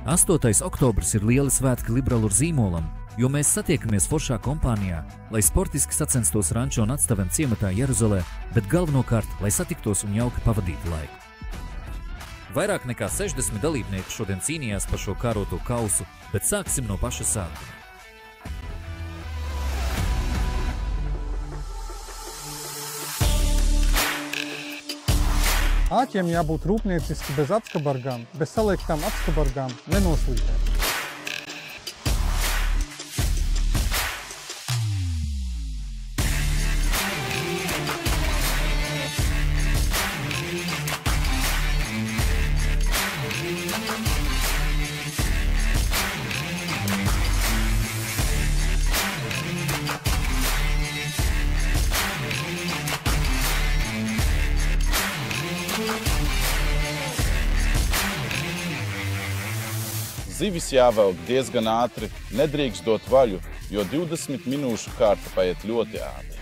8. oktobris ir lieli svētki Liberalur zīmolam, jo mēs satiekamies foršā kompānijā, lai sportiski sacenstos Rančo un Atstavem ciematā Jeruzalē, bet galvenokārt, lai satiktos un jauki pavadītu laiku. Vairāk nekā 60 dalībnieki šodien cīnījās par šo kāroto kausu, bet sāksim no paša sākuma. Āķiem jābūt rūpnieciski bez atskabargām, bez saliektām atskabargām, nenoslīdēt. Zivis jāvelk diezgan ātri, nedrīkst dot vaļu, jo 20 minūšu kārta paiet ļoti ātri.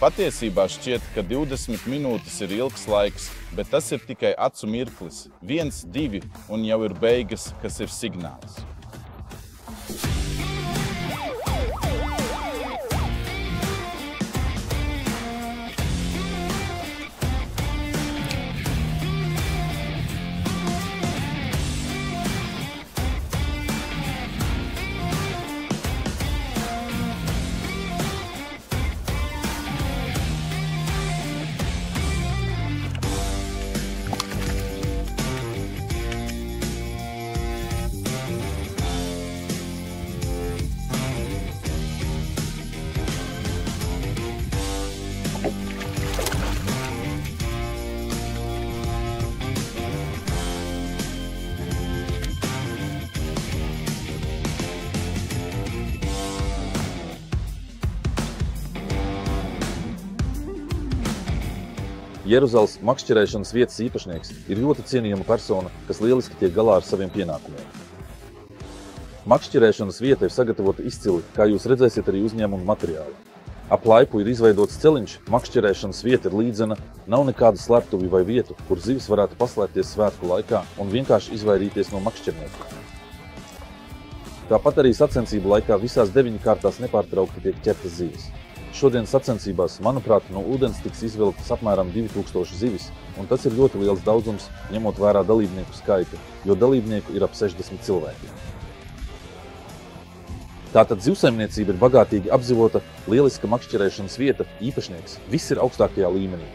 Patiesībā šķiet, ka 20 minūtes ir ilgs laiks, bet tas ir tikai acu mirklis. 1, 2 un jau ir beigas, kas ir signāls. Jeruzales makšķerēšanas vietas īpašnieks ir ļoti cienījama persona, kas lieliski tiek galā ar saviem pienākumiem. Makšķerēšanas vieta ir sagatavota izcili, kā jūs redzēsiet arī uzņēmuma materiāli. Ap laipu ir izveidots celiņš, makšķerēšanas vieta ir līdzena, nav nekāda slēptuvi vai vietu, kur zivis varētu paslēpties svētku laikā un vienkārši izvairīties no makšķerniekiem. Tāpat arī sacensību laikā visās 9 kārtās nepārtraukti tiek ķertas zivis. Šodien sacensībās, manuprāt, no ūdens tiks izvilktas apmēram 2000 zivis, un tas ir ļoti liels daudzums, ņemot vērā dalībnieku skaitu, jo dalībnieku ir ap 60 cilvēki. Tātad zivsaimniecība ir bagātīgi apzivota, lieliska makšķerēšanas vieta, īpašnieks, viss ir augstākajā līmenī.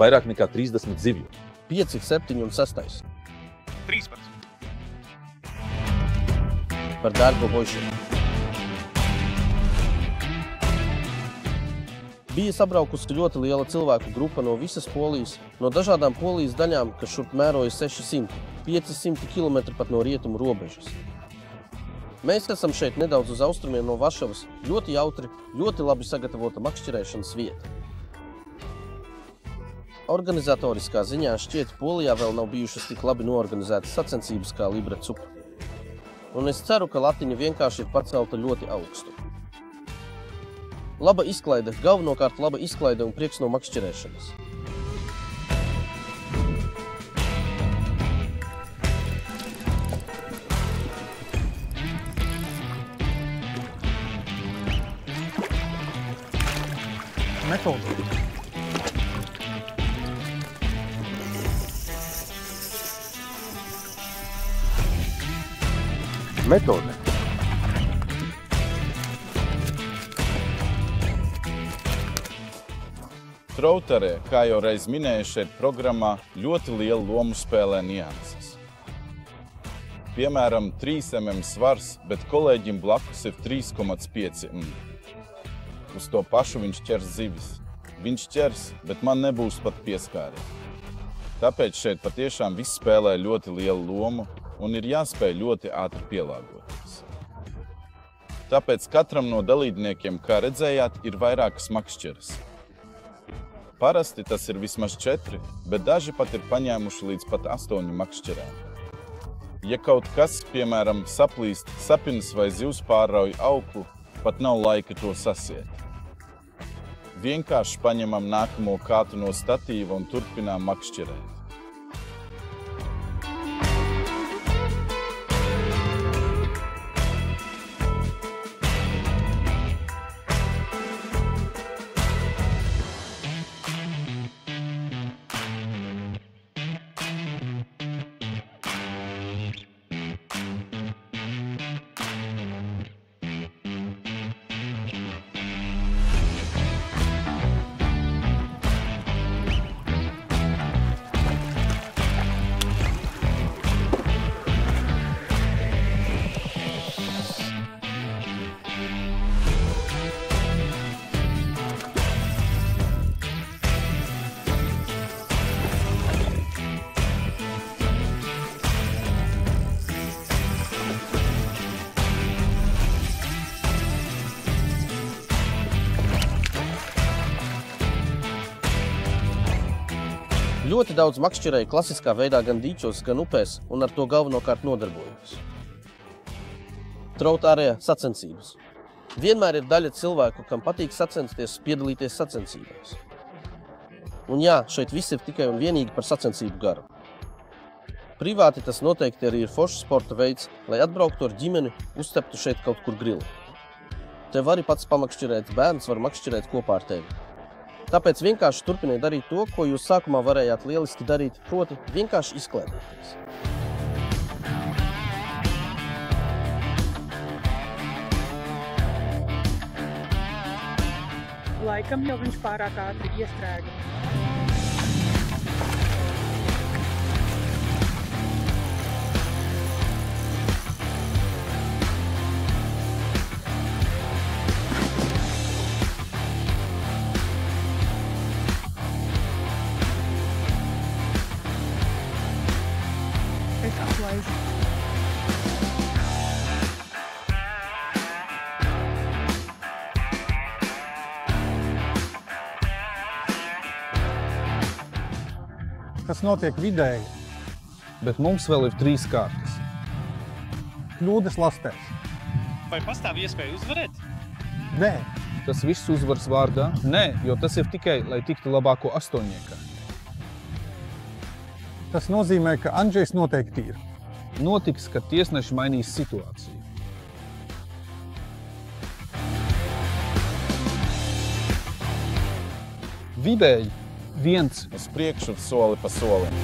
Vairāk nekā 30 zivju. 5, 7 un 6. 13. Par dārgo boišiem. Bija sabraukusi ļoti liela cilvēku grupa no visas Polijas, no dažādām Polijas daļām, kas šurp mēroja 600, 500 km pat no rietumu robežas. Mēs esam šeit nedaudz uz austrumiem no Varšavas, ļoti jautri, ļoti labi sagatavota makšķerēšanas vieta. Organizatoriskā ziņā šķiet, Polijā vēl nav bijušas tik labi noorganizētas sacensības kā Libre Cup. Un es ceru, ka latiņa vienkārši ir pacelta ļoti augstu. Laba izklaide, galvenokārt laba izklaide un prieks no makšķerēšanas. Metode. Metode. Trauterē, kā jau reiz minēju šeit programmā, ļoti lielu lomu spēlē nianses. Piemēram, 3 mm svars, bet kolēģim blakus ir 3,5 mm. Uz to pašu viņš ķers zivis. Viņš ķers, bet man nebūs pat pieskāri. Tāpēc šeit patiešām viss spēlē ļoti lielu lomu un ir jāspēj ļoti ātri pielāgoties. Tāpēc katram no dalībniekiem, kā redzējāt, ir vairākas makšķeres. Parasti tas ir vismaz 4, bet daži pat ir paņēmuši līdz pat 8 makšķerēm. Ja kaut kas, piemēram, saplīst sapinas vai zivs pārrauj auklu, pat nav laika to sasiet. Vienkārši paņemam nākamo kātu no statīva un turpinām makšķerēt. Ļoti daudz makšķerēju klasiskā veidā gan dīķos, gan upēs un ar to galvenokārt nodarbojos. Trout ārējā sacensības. Vienmēr ir daļa cilvēku, kam patīk sacensties, piedalīties sacensībās. Un jā, šeit viss ir tikai un vienīgi par sacensību garu. Privāti tas noteikti arī ir foršs sporta veids, lai atbrauktu ar ģimeni, uzteptu šeit kaut kur grilu. Te vari pats pamakšķerēt, bērns var makšķerēt kopā ar tevi. Tāpēc vienkārši turpiniet darīt to, ko jūs sākumā varējāt lieliski darīt, proti vienkārši izklēdēties. Laikam jau viņš pārāk ātri iestrēga. Es atlaižu. Kas notiek vidēji? Bet mums vēl ir 3 kārtas. Kļūdas lastēs. Vai pastāv iespēja uzvarēt? Nē, Tas viss uzvaras vārdā? Nē, jo tas ir tikai, lai tiktu labāko astoņniekā. tas nozīmē, ka Andžejs noteikti ir. Notiks, ka tiesneši mainīs situāciju. Vidēji 1. Uz priekšu soli pa solim.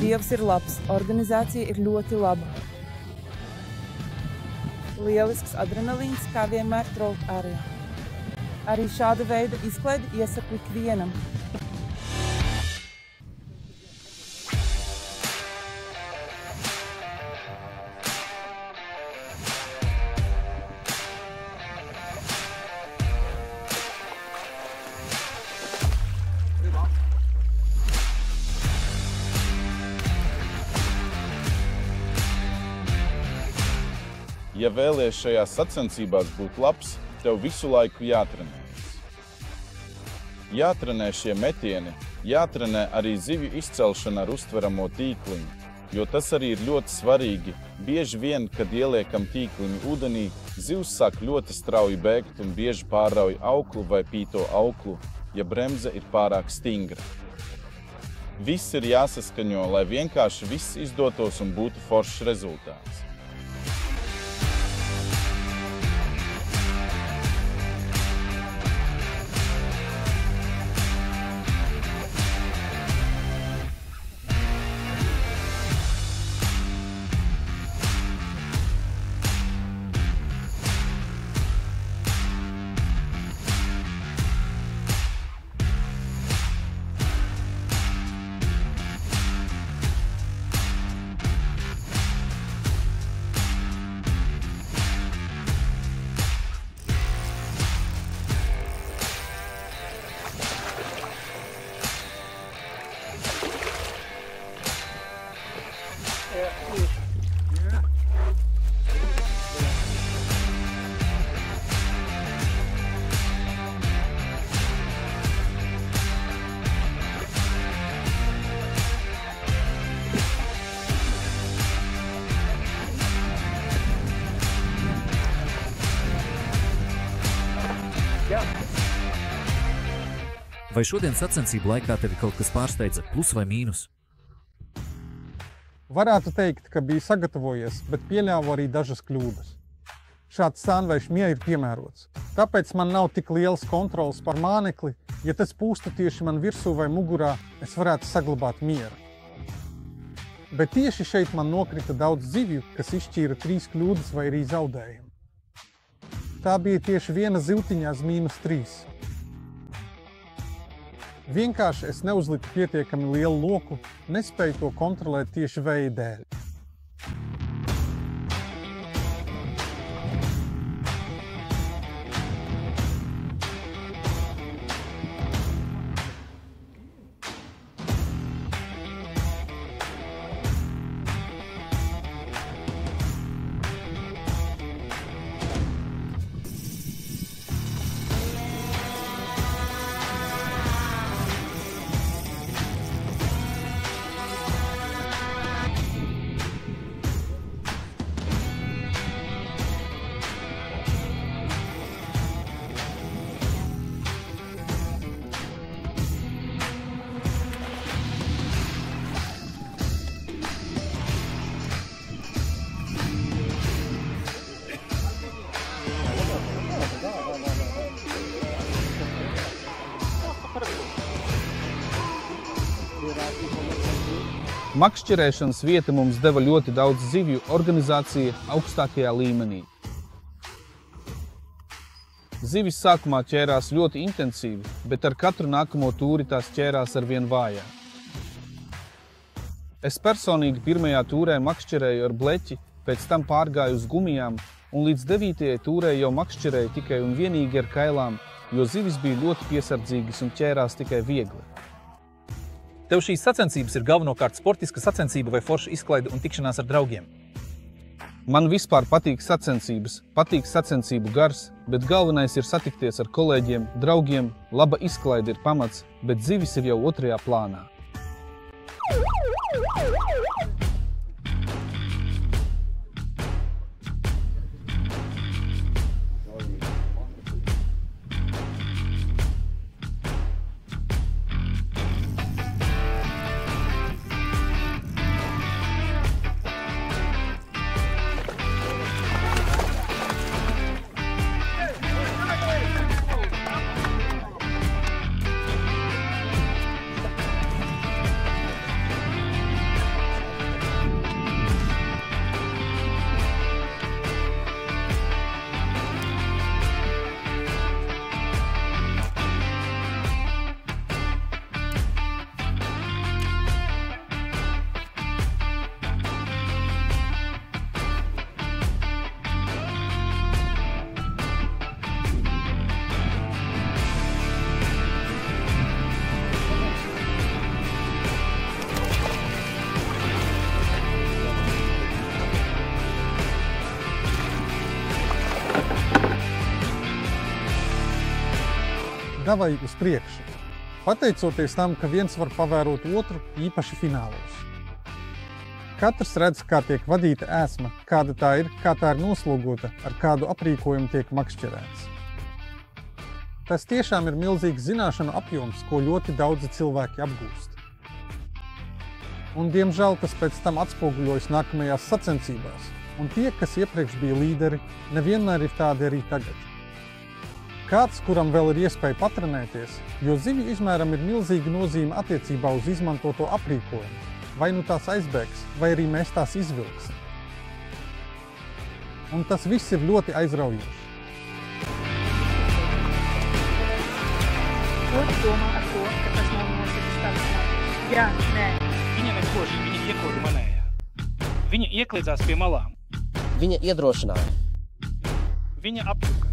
Dievs ir labs, organizācija ir ļoti laba. Lielisks adrenalīns, kā vienmēr Trout ārējā. Arī šāda veida izklaidi iesaku ikvienam. Ja vēlies šajās sacensībās būt labs, tev visu laiku jātrenējas. Jātrenē šie metieni, jātrenē arī zivju izcelšana ar uztveramo tīkliņu, jo tas arī ir ļoti svarīgi. Bieži vien, kad ieliekam tīkliņu ūdenī, zivs sāk ļoti strauji bēgt un bieži pārrauj auklu vai pīto auklu, ja bremze ir pārāk stingra. Viss ir jāsaskaņo, lai vienkārši viss izdotos un būtu foršs rezultāts. Vai šodien sacensību laikā tevi kaut kas pārsteidza, plus vai mīnus? Varētu teikt, ka biju sagatavojies, bet pieļāvu arī dažas kļūdas. Šāds sānvējš mie ir piemērots. Tāpēc man nav tik lielas kontrolas par mānekli. Ja tas pūsta tieši man virsū vai mugurā, es varētu saglabāt mieru. Bet tieši šeit man nokrita daudz zivju, kas izšķīra 3 kļūdas vai arī zaudējumu. Tā bija tieši viena zivtiņā uz -3. Vienkārši es neuzliku pietiekami lielu loku, nespēju to kontrolēt tieši vēja dēļ. Makšķerēšanas vieta mums deva ļoti daudz zivju organizācija augstākajā līmenī. Zivis sākumā ķērās ļoti intensīvi, bet ar katru nākamo tūri tās ķērās arvien vājāk. Es personīgi pirmajā tūrē makšķerēju ar bleķi, pēc tam pārgāju uz gumijām un līdz 9. tūrē jau makšķerēju tikai un vienīgi ar kailām, jo zivis bija ļoti piesardzīgas un ķērās tikai viegli. Tev šīs sacensības ir galvenokārt sportiska sacensība vai forša izklaide un tikšanās ar draugiem? Man vispār patīk sacensības, patīk sacensību gars, bet galvenais ir satikties ar kolēģiem, draugiem, laba izklaide ir pamats, bet zivis ir jau otrajā plānā. Davai uz priekšu. Pateicoties tam, ka viens var pavērot otru, īpaši finālos. Katrs redz, kā tiek vadīta ēsma, kāda tā ir, kā tā ir noslogota, ar kādu aprīkojumu tiek makšķerēts. Tas tiešām ir milzīgs zināšanu apjoms, ko ļoti daudzi cilvēki apgūst. Un, diemžēl, tas pēc tam atspoguļojas nākamajās sacensībās, un tie, kas iepriekš bija līderi, nevienmēr ir tādi arī tagad. Kāds, kuram vēl ir iespēja patrenēties, jo zivju izmēram ir milzīga nozīme attiecībā uz izmantoto aprīkojumu, vai nu tās aizbēgs, vai arī mēs tās izvilksim. Un tas viss ir ļoti aizraujoši. Ko tu domā ar to, ka tas nav noticis tāds? Jā, nē. Viņa nekož, viņa iekoda manējā. Viņa iekliedzās pie malām. Viņa iedrošināja. Viņa apjuka.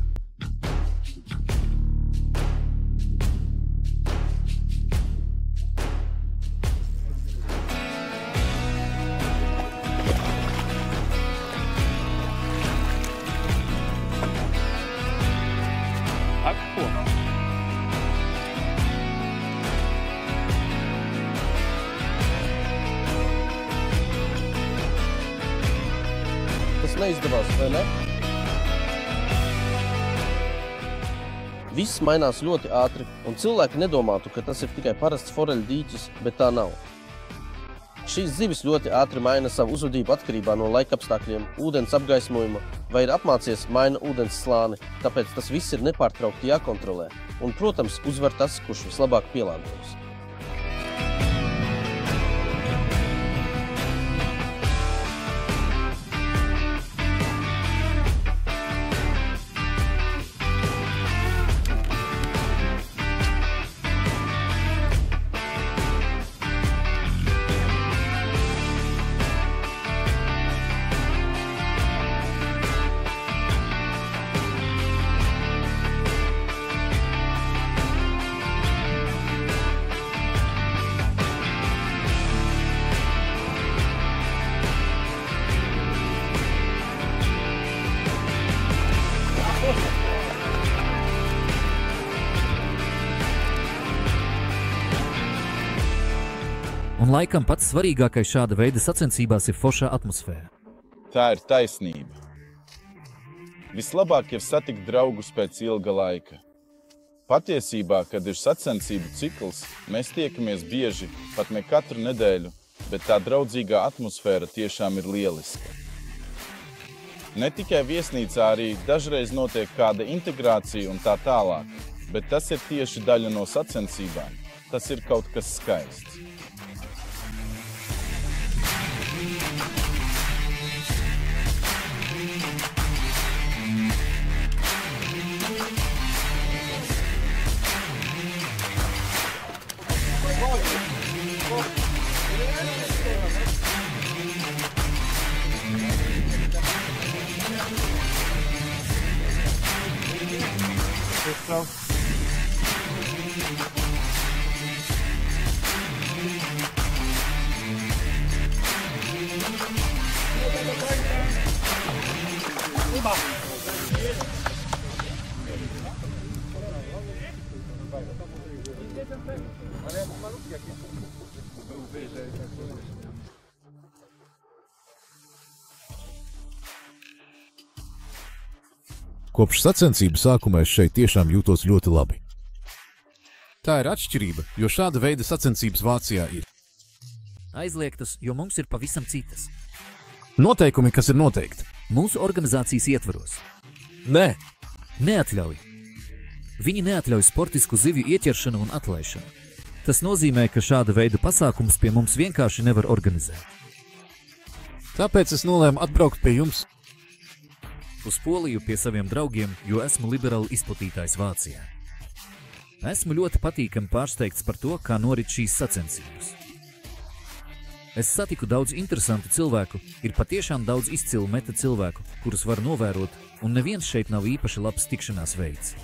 Tas neizdevās, vai ne? Viss mainās ļoti ātri, un cilvēki nedomātu, ka tas ir tikai parasts foreļu dīķis, bet tā nav. Šīs zivis ļoti ātri maina savu uzvedību atkarībā no laikapstākļiem, ūdens apgaismojuma vai ir apmācies maina ūdens slāni, tāpēc tas viss ir nepārtraukti jākontrolē. Un, protams, uzvar tas, kurš vislabāk pielāgojas. Un laikam pats svarīgākais šāda veida sacensībās ir foršā atmosfēra. Tā ir taisnība. Vislabāk ir satikt draugus pēc ilga laika. Patiesībā, kad ir sacensību cikls, mēs tiekamies bieži, pat ne katru nedēļu, bet tā draudzīgā atmosfēra tiešām ir lieliska. Ne tikai viesnīcā, arī dažreiz notiek kāda integrācija un tā tālāk, bet tas ir tieši daļa no sacensībām. Tas ir kaut kas skaists. Kopš sacensību sākuma es šeit tiešām jūtos ļoti labi. Tā ir atšķirība, jo šāda veida sacensības Vācijā ir aizliegtas, jo mums ir pavisam citas. Noteikumi, kas ir noteikti. Mūsu organizācijas ietvaros. Nē. Neatļauj. Viņi neatļauj sportisku zivju ieķeršanu un atlaišanu. Tas nozīmē, ka šāda veida pasākumus pie mums vienkārši nevar organizēt. Tāpēc es nolēmu atbraukt pie jums. Uz Poliju pie saviem draugiem, jo esmu liberāli izplatītājs Vācijā. Esmu ļoti patīkami pārsteigts par to, kā norit šīs sacensības. Es satiku daudz interesantu cilvēku, ir patiešām daudz izcilu meta cilvēku, kurus var novērot, un neviens šeit nav īpaši labs tikšanās veids.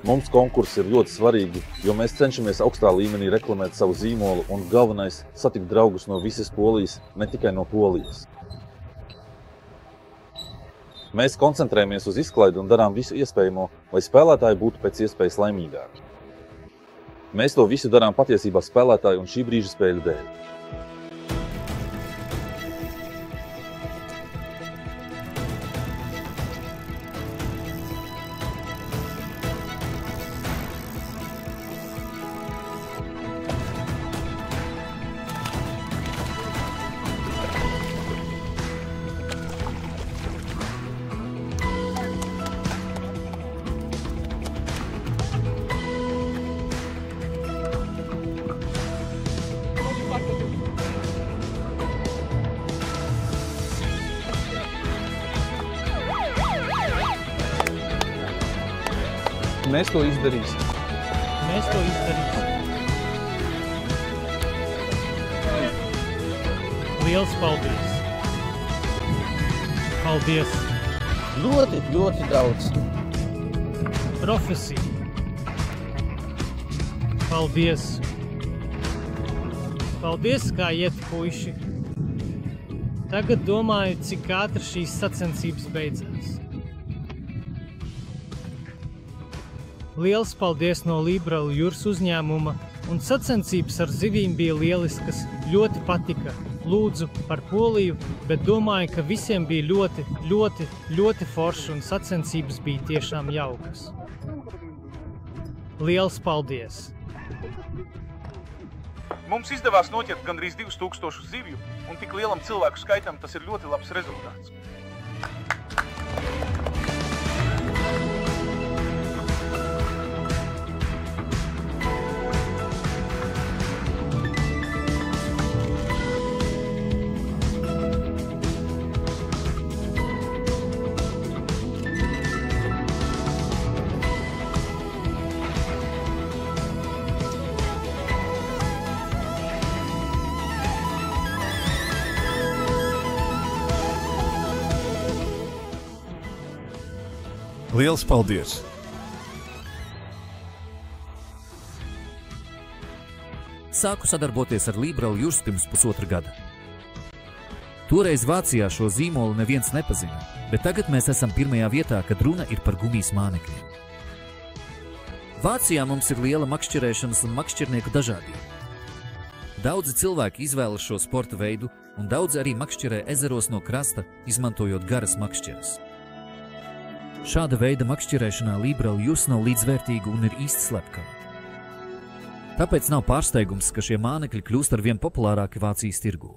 Mums konkursi ir ļoti svarīgi, jo mēs cenšamies augstā līmenī reklamēt savu zīmolu un galvenais satikt draugus no visas Polijas, ne tikai no Polijas. Mēs koncentrējamies uz izklaidi un darām visu iespējamo, lai spēlētāji būtu pēc iespējas laimīgāki. Mēs to visu darām patiesībā spēlētāju un šī brīža spēļu dēļ. Mēs to izdarīsim. Mēs to izdarīsim. Liels paldies! Paldies! Ļoti, ļoti daudz. Profesija. Paldies! Paldies, kā iet, puiši! Tagad domāju, cik ātri šīs sacensības beidzās. Liels paldies no Liberal jūras uzņēmuma, un sacensības ar zivīm bija lieliskas, ļoti patika. Lūdzu par Poliju, bet domāju, ka visiem bija ļoti forši un sacensības bija tiešām jaukas. Liels paldies! Mums izdevās noķert gandrīz 2000 zivju, un tik lielam cilvēku skaitam tas ir ļoti labs rezultāts. Liels paldies! Sāku sadarboties ar Liberal jūras pirms pusotra gada. Toreiz Vācijā šo zīmolu neviens nepazina, bet tagad mēs esam pirmajā vietā, kad runa ir par gumijas mānekļiem. Vācijā mums ir liela makšķerēšanas un makšķernieku dažādība. Daudzi cilvēki izvēlas šo sporta veidu, un daudzi arī makšķerē ezeros no krasta, izmantojot garas makšķeres. Šāda veida makšķerēšanā Liberal jūras nav līdzvērtīga un ir īsti slepkava. Tāpēc nav pārsteigums, ka šie mānekļi kļūst ar vien populārāki Vācijas tirgū.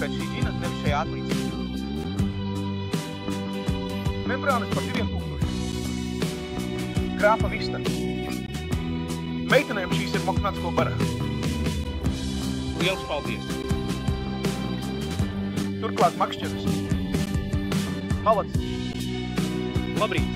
Pēc šī džina, nevis šajā atlīdzībā. Membrānas par 2000. Krāpa vista. Meitenēm šīs ir Moknatsko barā. Liels paldies! Turklāt makšķeres. Palats. Labrīt!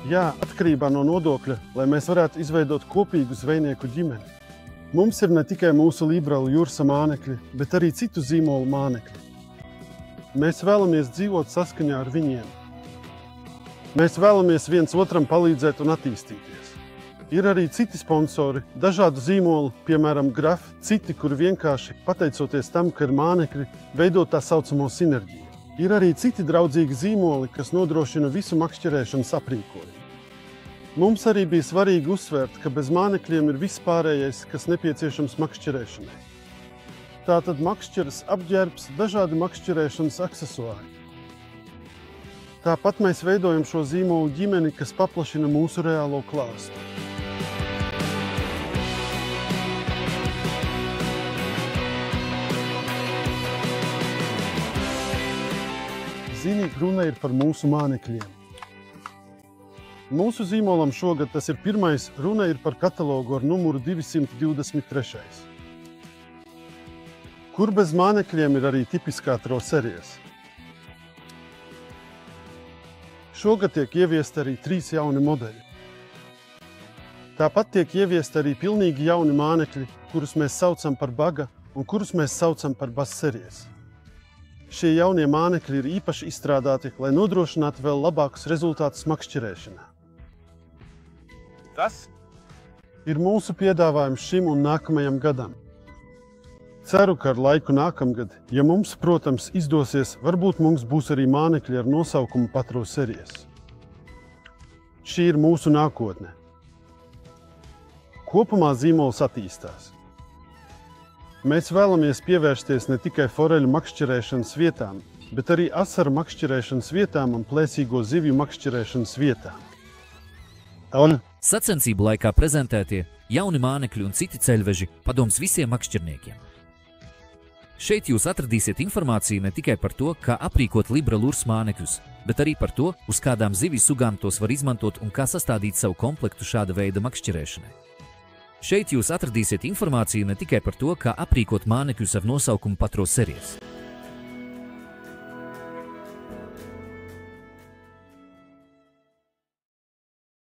Jā, atkarībā no nodokļa, lai mēs varētu izveidot kopīgu zvejnieku ģimeni. Mums ir ne tikai mūsu Liberal jūras mānekļi, bet arī citu zīmolu mānekļi. Mēs vēlamies dzīvot saskaņā ar viņiem. Mēs vēlamies viens otram palīdzēt un attīstīties. Ir arī citi sponsori, dažādu zīmolu, piemēram, Graf, citi, kuri vienkārši, pateicoties tam, ka ir mānekļi, veido tā saucamo sinerģiju. Ir arī citi draudzīgi zīmoli, kas nodrošina visu makšķerēšanas aprīkojumu. Mums arī bija svarīgi uzsvērt, ka bez mānekļiem ir viss pārējais, kas nepieciešams makšķerēšanai. Tātad makšķeres, apģērbs, dažādi makšķerēšanas aksesuāri. Tāpat mēs veidojam šo zīmolu ģimeni, kas paplašina mūsu reālo klāstu. Zini, runa ir par mūsu mānekļiem. Mūsu zīmolam šogad tas ir pirmais, runa ir par katalogu ar numuru 223. Kur bez mānekļiem ir arī tipiskā troseries. Šogad tiek ieviesti arī 3 jauni modeļi. Tāpat tiek ieviesti arī pilnīgi jauni mānekļi, kurus mēs saucam par baga un kurus mēs saucam par basseries. Šie jaunie mānekļi ir īpaši izstrādāti, lai nodrošinātu vēl labākus rezultātus makšķerēšanā. Tas ir mūsu piedāvājums šim un nākamajam gadam. ceru, ka ar laiku nākamgad, ja mums, protams, izdosies, varbūt mums būs arī mānekļi ar nosaukumu Patro Series. Šī ir mūsu nākotne. Kopumā zīmols attīstās. Mēs vēlamies pievērsties ne tikai foreļu makšķerēšanas vietām, bet arī asaru makšķerēšanas vietām un plēsīgo zivju makšķerēšanas vietām. Sacensību laikā prezentētie jauni mānekļi un citi ceļveži padoms visiem makšķerniekiem. Šeit jūs atradīsiet informāciju ne tikai par to, kā aprīkot Libra Lures mānekļus, bet arī par to, uz kādām zivju sugām tos var izmantot un kā sastādīt savu komplektu šāda veida makšķerēšanai. Šeit jūs atradīsiet informāciju ne tikai par to, kā aprīkot mānekļus ar nosaukumu Patro Series.